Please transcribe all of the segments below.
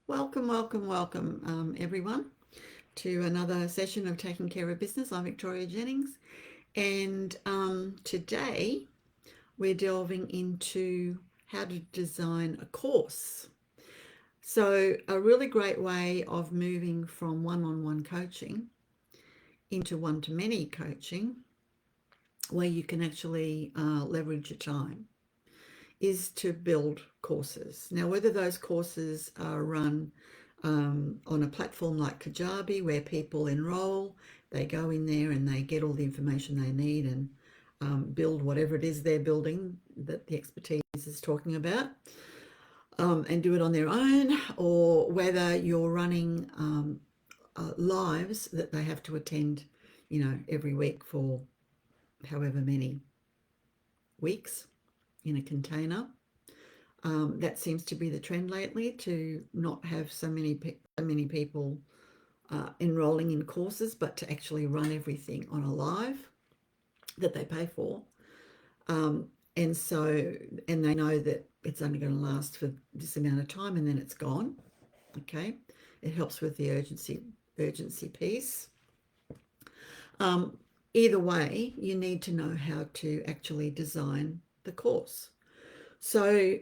Welcome, everyone, to another session of Taking Care of Business. I'm Victoria Jennings, and today we're delving into how to design a course. So, a really great way of moving from one-on-one coaching into one-to-many coaching, where you can actually leverage your time, is to build courses. Now, whether those courses are run on a platform like Kajabi, where people enroll, they go in there and they get all the information they need and build whatever it is they're building that the expertise is talking about, and do it on their own, or whether you're running lives that they have to attend, every week for however many weeks in a container. That seems to be the trend lately, to not have so many people enrolling in courses, but to actually run everything on a live that they pay for. And they know that it's only going to last for this amount of time and then it's gone. Okay, it helps with the urgency piece. Either way, you need to know how to actually design the course. So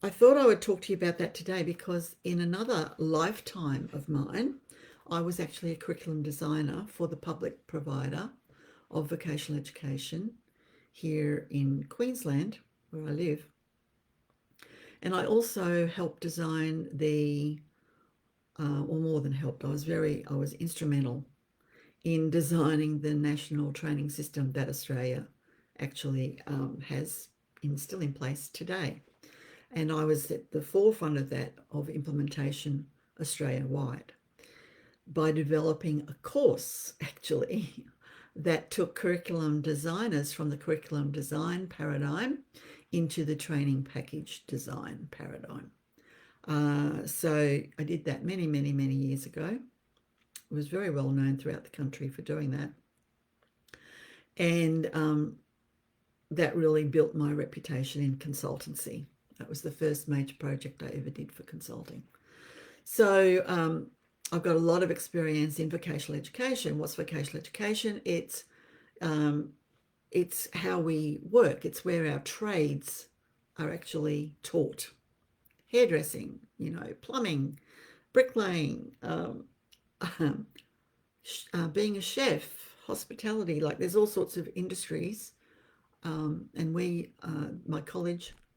I thought I would talk to you about that today, because in another lifetime of mine, I was actually a curriculum designer for the public provider of vocational education here in Queensland, where I live. And I also helped design or more than helped, I was instrumental in designing the national training system that Australia actually has still in place today. And I was at the forefront of that, of implementation Australia-wide, by developing a course, actually, that took curriculum designers from the curriculum design paradigm into the training package design paradigm. So I did that many years ago. It was very well known throughout the country for doing that. And that really built my reputation in consultancy. That was the first major project I ever did for consulting. So I've got a lot of experience in vocational education. What's vocational education? It's how we work. It's where our trades are actually taught. Hairdressing, plumbing, bricklaying, being a chef, hospitality. Like, there's all sorts of industries. And my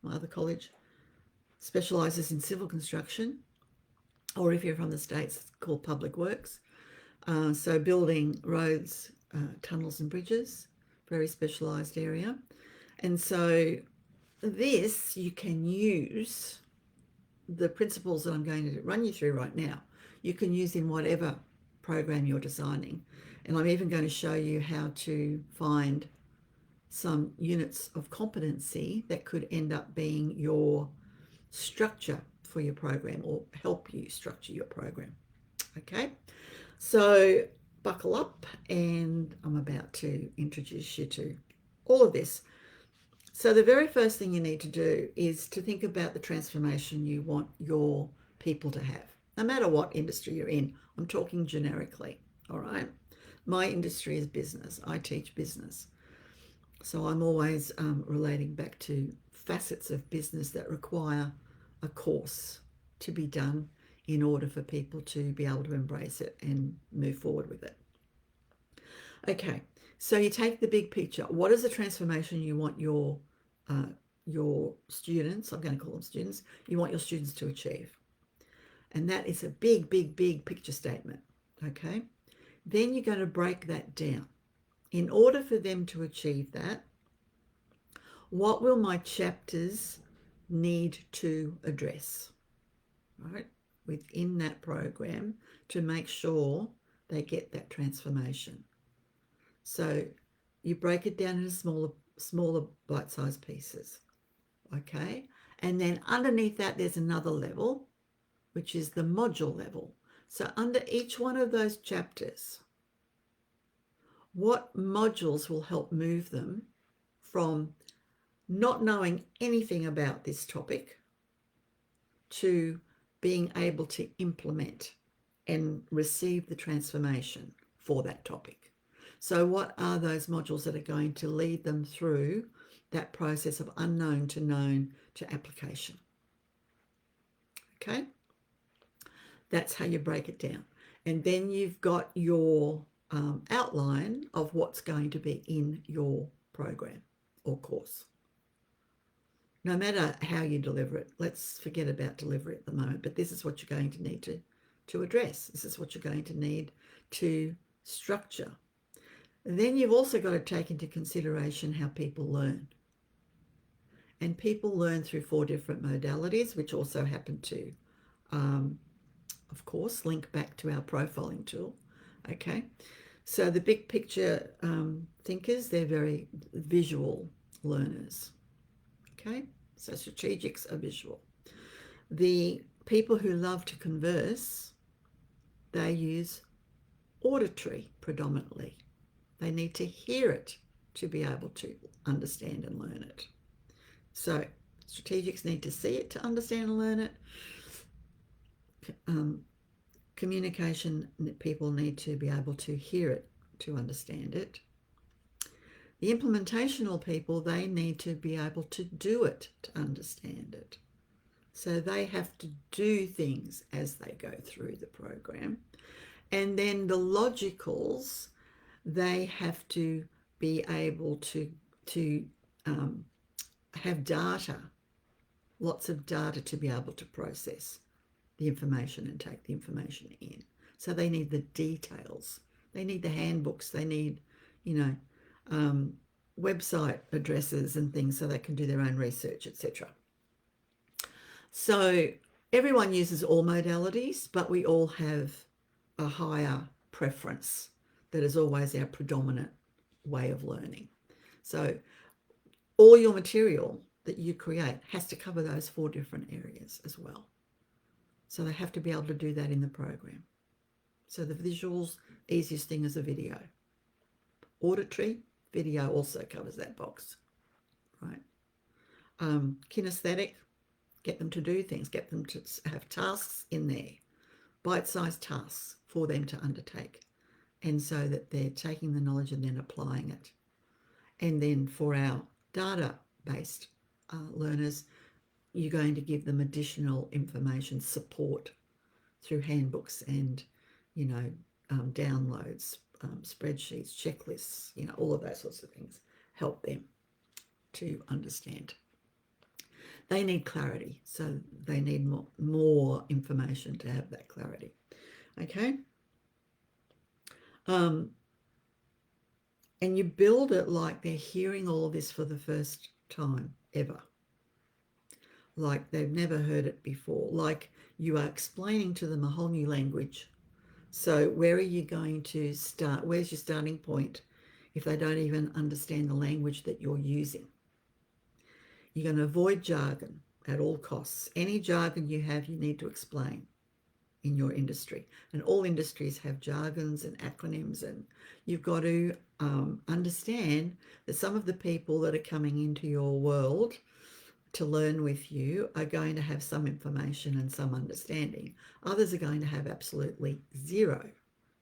other college, specialises in civil construction, or if you're from the States, it's called public works. So building roads, tunnels and bridges, very specialised area. And so this, you can use the principles that I'm going to run you through right now. You can use in whatever program you're designing. And I'm even going to show you how to find some units of competency that could end up being your structure for your program, or help you structure your program. Okay, so buckle up, and I'm about to introduce you to all of this. So the very first thing you need to do is to think about the transformation you want your people to have, no matter what industry you're in. I'm talking generically, all right? My industry is business. I teach business. So I'm always relating back to facets of business that require a course to be done in order for people to be able to embrace it and move forward with it. Okay, so you take the big picture. What is the transformation you want your students, I'm going to call them students, you want your students to achieve? And that is a big picture statement, okay? Then you're going to break that down. In order for them to achieve that, what will my chapters need to address, right, within that program to make sure they get that transformation? So you break it down into smaller bite-sized pieces, okay? And then underneath that, there's another level, which is the module level. So under each one of those chapters, what modules will help move them from not knowing anything about this topic to being able to implement and receive the transformation for that topic. So what are those modules that are going to lead them through that process of unknown to known to application? Okay, that's how you break it down. And then you've got your outline of what's going to be in your program or course. No matter how you deliver it, let's forget about delivery at the moment, but this is what you're going to need to address. This is what you're going to need to structure. And then you've also got to take into consideration how people learn. And people learn through 4 different modalities, which also happen to, of course, link back to our profiling tool. Okay, so the big picture thinkers, they're very visual learners. Okay, so strategics are visual. The people who love to converse, they use auditory predominantly. They need to hear it to be able to understand and learn it. So strategics need to see it to understand and learn it. Communication people need to be able to hear it to understand it. The implementational people, they need to be able to do it to understand it. So they have to do things as they go through the program. And then the logicals, they have to be able to have data, lots of data to be able to process the information and take the information in. So they need the details. They need the handbooks. They need, website addresses and things so they can do their own research, etc. So everyone uses all modalities, but we all have a higher preference that is always our predominant way of learning. So all your material that you create has to cover those 4 different areas as well. So they have to be able to do that in the program. So the visuals, easiest thing is a video. Auditory, video also covers that box, right? Kinesthetic, get them to do things, get them to have tasks in there, bite-sized tasks for them to undertake, and so that they're taking the knowledge and then applying it. And then for our data-based learners, you're going to give them additional information support through handbooks and, downloads, spreadsheets, checklists, all of those sorts of things help them to understand. They need clarity, so they need more information to have that clarity. Okay. And you build it like they're hearing all of this for the first time ever. Like they've never heard it before. Like you are explaining to them a whole new language. So where are you going to start? Where's your starting point if they don't even understand the language that you're using? You're going to avoid jargon at all costs. Any jargon you have, you need to explain in your industry. And all industries have jargons and acronyms, and you've got to understand that some of the people that are coming into your world to learn with you are going to have some information and some understanding. Others are going to have absolutely zero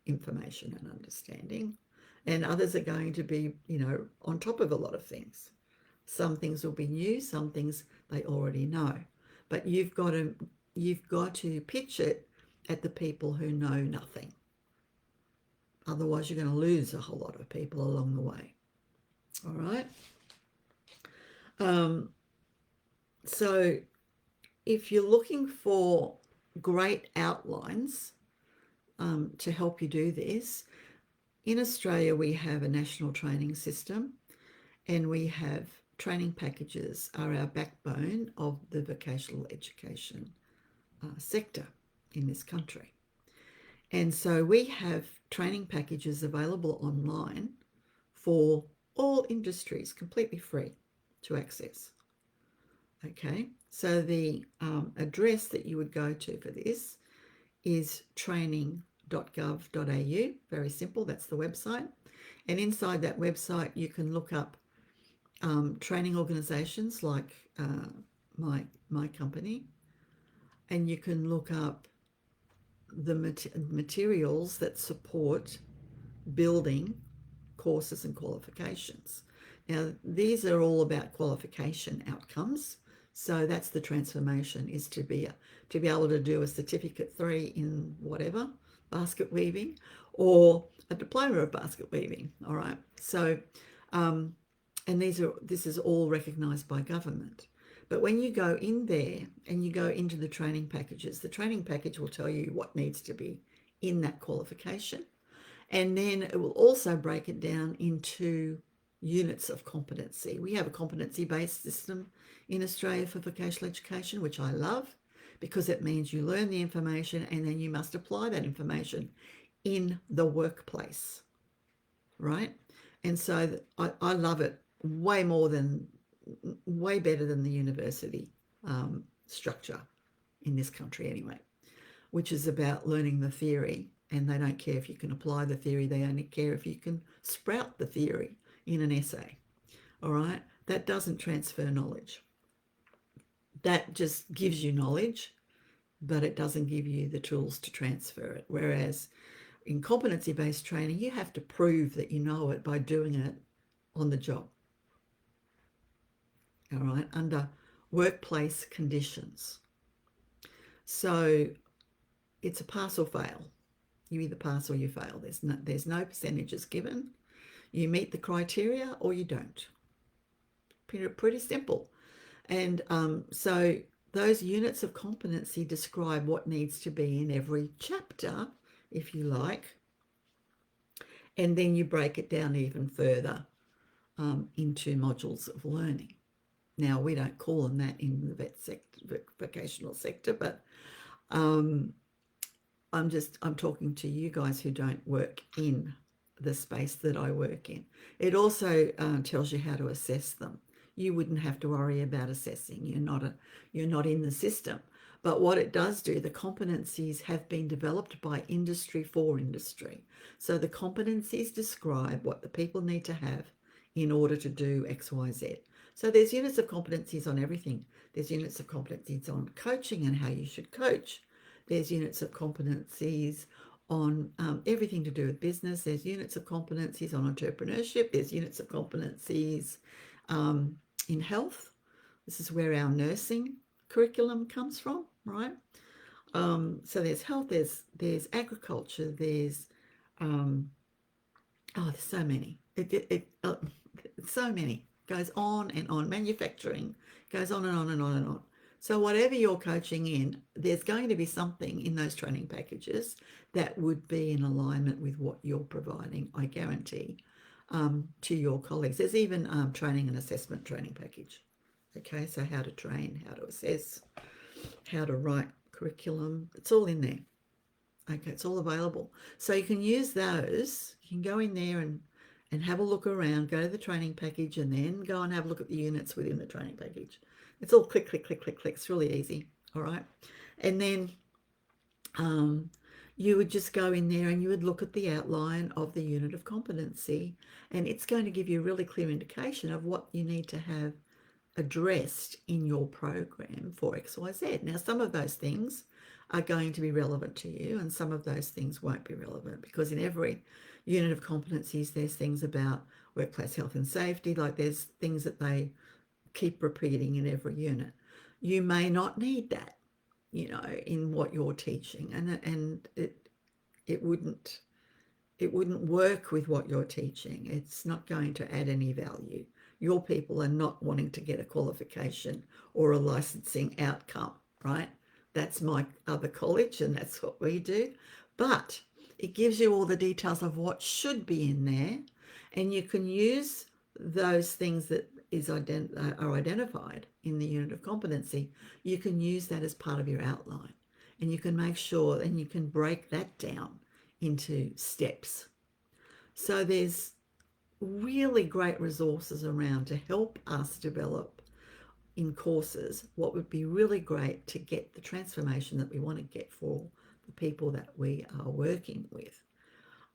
information and understanding. And others are going to be, on top of a lot of things. Some things will be new, some things they already know. But you've got to pitch it at the people who know nothing. Otherwise, you're going to lose a whole lot of people along the way. All right. So if you're looking for great outlines to help you do this, in Australia we have a national training system, and we have training packages are our backbone of the vocational education sector in this country. And so we have training packages available online for all industries, completely free to access. Okay, so the address that you would go to for this is training.gov.au. Very simple, that's the website. And inside that website, you can look up training organisations like my company, and you can look up the materials that support building courses and qualifications. Now, these are all about qualification outcomes. So that's the transformation, is to be able to do a certificate 3 in whatever, basket weaving, or a diploma of basket weaving. All right. So, and this is all recognised by government. But when you go in there and you go into the training packages, the training package will tell you what needs to be in that qualification. And then it will also break it down into units of competency. We have a competency-based system in Australia for vocational education, which I love, because it means you learn the information and then you must apply that information in the workplace, right? And so I love it way better than the university structure in this country anyway, which is about learning the theory, and they don't care if you can apply the theory, they only care if you can sprout the theory in an essay. All right, that doesn't transfer knowledge. That just gives you knowledge, but it doesn't give you the tools to transfer it. Whereas in competency-based training, you have to prove that you know it by doing it on the job. All right, under workplace conditions. So it's a pass or fail. You either pass or you fail. There's no percentages given. You meet the criteria or you don't. Pretty simple. And so those units of competency describe what needs to be in every chapter, if you like. And then you break it down even further into modules of learning. Now, we don't call them that in the vocational sector, but I'm talking to you guys who don't work in the space that I work in. It also tells you how to assess them. You wouldn't have to worry about assessing. You're not in the system. But what it does do, the competencies have been developed by industry for industry. So the competencies describe what the people need to have in order to do X, Y, Z. So there's units of competencies on everything. There's units of competencies on coaching and how you should coach. There's units of competencies on everything to do with business. There's units of competencies on entrepreneurship. There's units of competencies in health. This is where our nursing curriculum comes from, right? So there's health, there's agriculture, there's so many. So many. Goes on and on. Manufacturing goes on and on and on and on. So whatever you're coaching in, there's going to be something in those training packages that would be in alignment with what you're providing, I guarantee, to your colleagues. There's even training and assessment training package. Okay, so how to train, how to assess, how to write curriculum, it's all in there. Okay, it's all available. So you can use those. You can go in there and have a look around, go to the training package, and then go and have a look at the units within the training package. It's all click, click, click, click, click. It's really easy. All right. And then you would just go in there and you would look at the outline of the unit of competency, and it's going to give you a really clear indication of what you need to have addressed in your program for XYZ. Now, some of those things are going to be relevant to you, and some of those things won't be relevant, because in every unit of competencies, there's things about workplace health and safety, like there's things that they keep repeating in every unit. You may not need that, in what you're teaching, and it wouldn't work with what you're teaching. It's not going to add any value. Your people are not wanting to get a qualification or a licensing outcome, right? That's my other college, and that's what we do. But it gives you all the details of what should be in there, and you can use those things that are identified in the unit of competency. You can use that as part of your outline, and you can make sure, and you can break that down into steps. So there's really great resources around to help us develop in courses what would be really great to get the transformation that we want to get for the people that we are working with.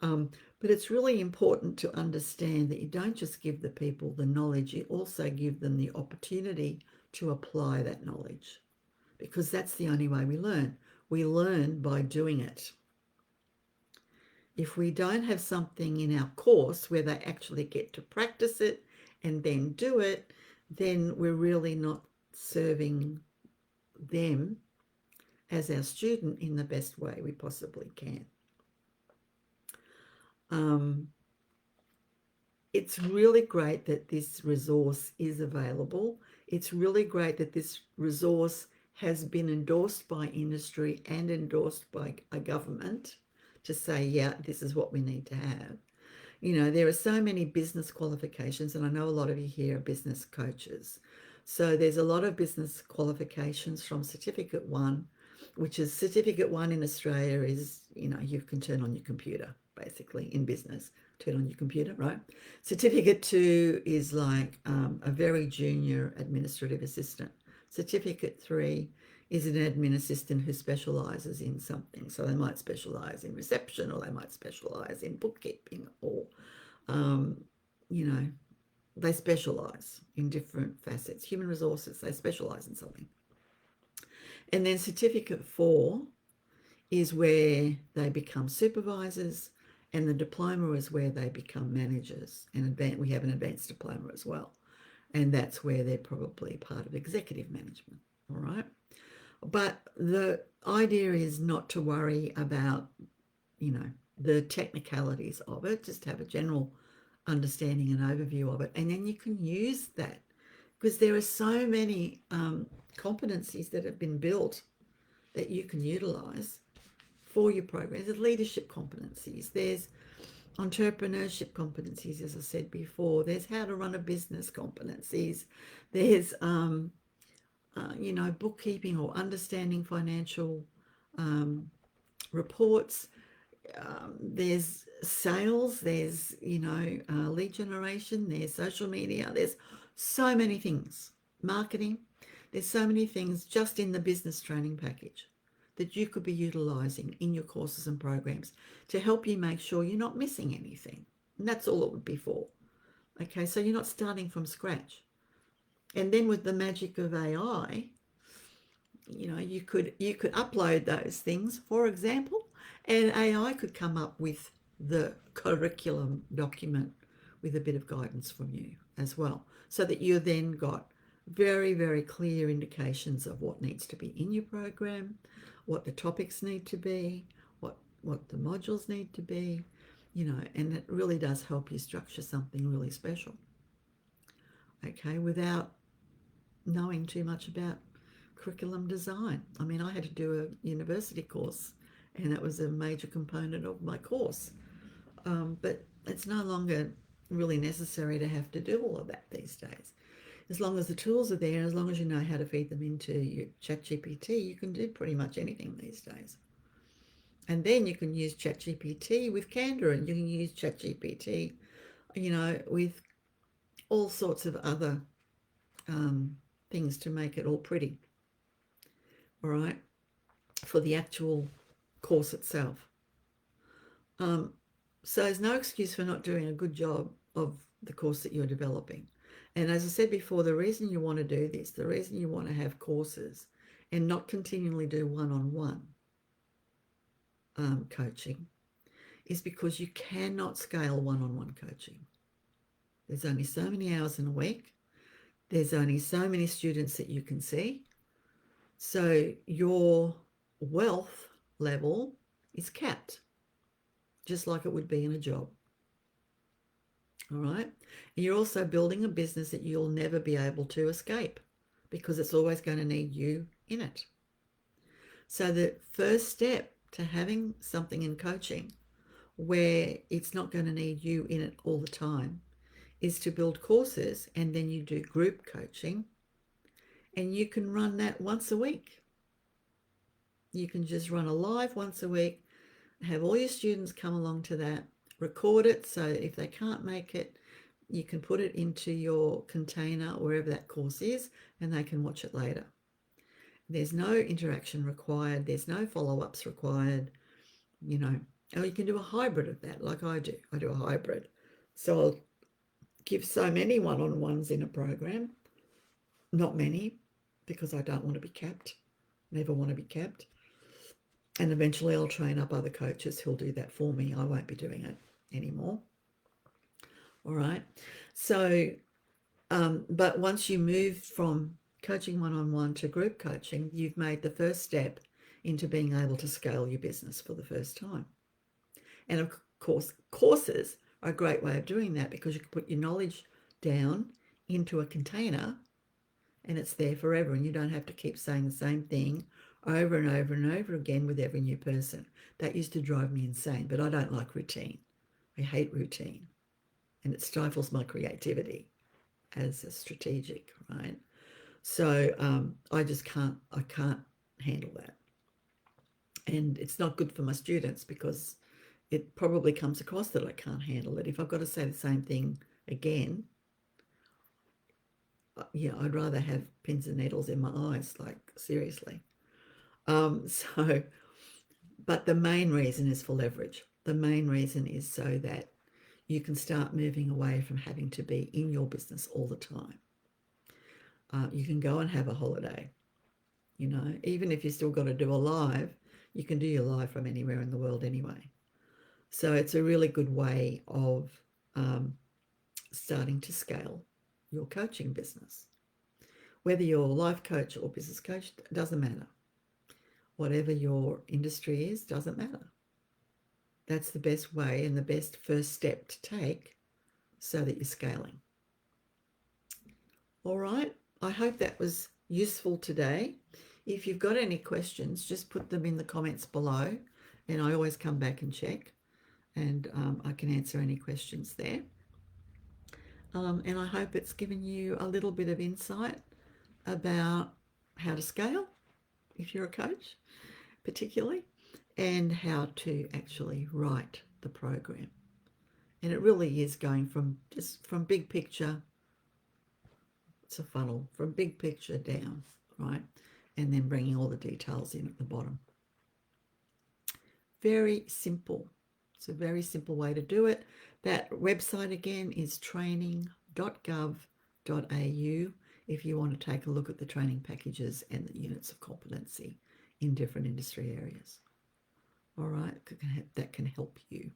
But it's really important to understand that you don't just give the people the knowledge, you also give them the opportunity to apply that knowledge. because that's the only way we learn. We learn by doing it. If we don't have something in our course where they actually get to practice it and then do it, then we're really not serving them as our student in the best way we possibly can. It's really great that this resource is available. It's really great that this resource has been endorsed by industry and endorsed by a government to say, yeah, this is what we need to have. You know, there are so many business qualifications, and I know a lot of you here are business coaches. So there's a lot of business qualifications from Certificate 1, which is Certificate 1 in Australia is, you know, you can turn on your computer, basically, in business. Turn on your computer, right? Certificate 2 is like a very junior administrative assistant. Certificate 3 is an admin assistant who specializes in something. So they might specialize in reception, or they might specialize in bookkeeping, or, you know, they specialize in different facets. Human resources, they specialize in something. And then Certificate 4 is where they become supervisors, and the diploma is where they become managers. And we have an advanced diploma as well. And that's where they're probably part of executive management, all right? But the idea is not to worry about, you know, the technicalities of it, just have a general understanding and overview of it. And then you can use that, because there are so many competencies that have been built that you can utilize for your programs. There's leadership competencies, there's entrepreneurship competencies, as I said before, there's how to run a business competencies, there's you know, bookkeeping or understanding financial reports, there's sales, there's, you know, lead generation, there's social media, there's so many things, marketing, there's so many things just in the business training package that you could be utilizing in your courses and programs to help you make sure you're not missing anything. And that's all it would be for. Okay, so you're not starting from scratch. And then with the magic of AI, you know, you could upload those things, for example, and AI could come up with the curriculum document with a bit of guidance from you as well, so that you then got very, very clear indications of what needs to be in your program, what the topics need to be, what the modules need to be, you know, and it really does help you structure something really special, okay, without knowing too much about curriculum design. I mean, I had to do a university course, and that was a major component of my course, but it's no longer really necessary to have to do all of that these days. As long as the tools are there, as long as you know how to feed them into your ChatGPT, you can do pretty much anything these days. And then you can use ChatGPT with Canva, and you can use ChatGPT, you know, with all sorts of other things to make it all pretty, all right, for the actual course itself. So there's no excuse for not doing a good job of the course that you're developing. And as I said before, the reason you want to do this, the reason you want to have courses and not continually do one-on-one coaching, is because you cannot scale one-on-one coaching. There's only so many hours in a week. There's only so many students that you can see. So your wealth level is capped, just like it would be in a job. All right. And you're also building a business that you'll never be able to escape, because it's always going to need you in it. So the first step to having something in coaching where it's not going to need you in it all the time is to build courses, and then you do group coaching, and you can run that once a week. You can just run a live once a week, have all your students come along to that, record it, so if they can't make it, you can put it into your container wherever that course is, and they can watch it later. There's no interaction required. There's no follow-ups required, you know. Or you can do a hybrid of that, like I do. I do a hybrid. So I'll give so many one-on-ones in a program, not many, because I don't want to be capped. never want to be kept. And eventually I'll train up other coaches who'll do that for me. I won't be doing it anymore. All right. So, but once you move from coaching one-on-one to group coaching, you've made the first step into being able to scale your business for the first time. And of course, courses are a great way of doing that because you can put your knowledge down into a container and it's there forever, and you don't have to keep saying the same thing over and over and over again with every new person. That used to drive me insane, but I don't like routine. I hate routine, and it stifles my creativity as a strategic, right? So I can't handle that. And it's not good for my students because it probably comes across that I can't handle it. If I've got to say the same thing again, yeah, I'd rather have pins and needles in my eyes, like seriously. But the main reason is for leverage. The main reason is so that you can start moving away from having to be in your business all the time. You can go and have a holiday. You know, even if you still got to do a live, you can do your live from anywhere in the world anyway. So it's a really good way of starting to scale your coaching business. Whether you're a life coach or business coach, doesn't matter. Whatever your industry is, doesn't matter. That's the best way and the best first step to take so that you're scaling. All right. I hope that was useful today. If you've got any questions, just put them in the comments below, and I always come back and check, and I can answer any questions there. And I hope it's given you a little bit of insight about how to scale if you're a coach, particularly, and how to actually write the program. And it really is going from big picture, it's a funnel, from big picture down, right? And then bringing all the details in at the bottom. Very simple. It's a very simple way to do it. That website again is training.gov.au if you want to take a look at the training packages and the units of competency in different industry areas. All right, that can help you.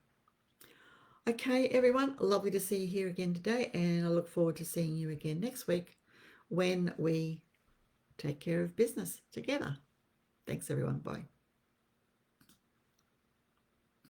Okay, everyone, lovely to see you here again today, and I look forward to seeing you again next week when we take care of business together. Thanks, everyone. Bye.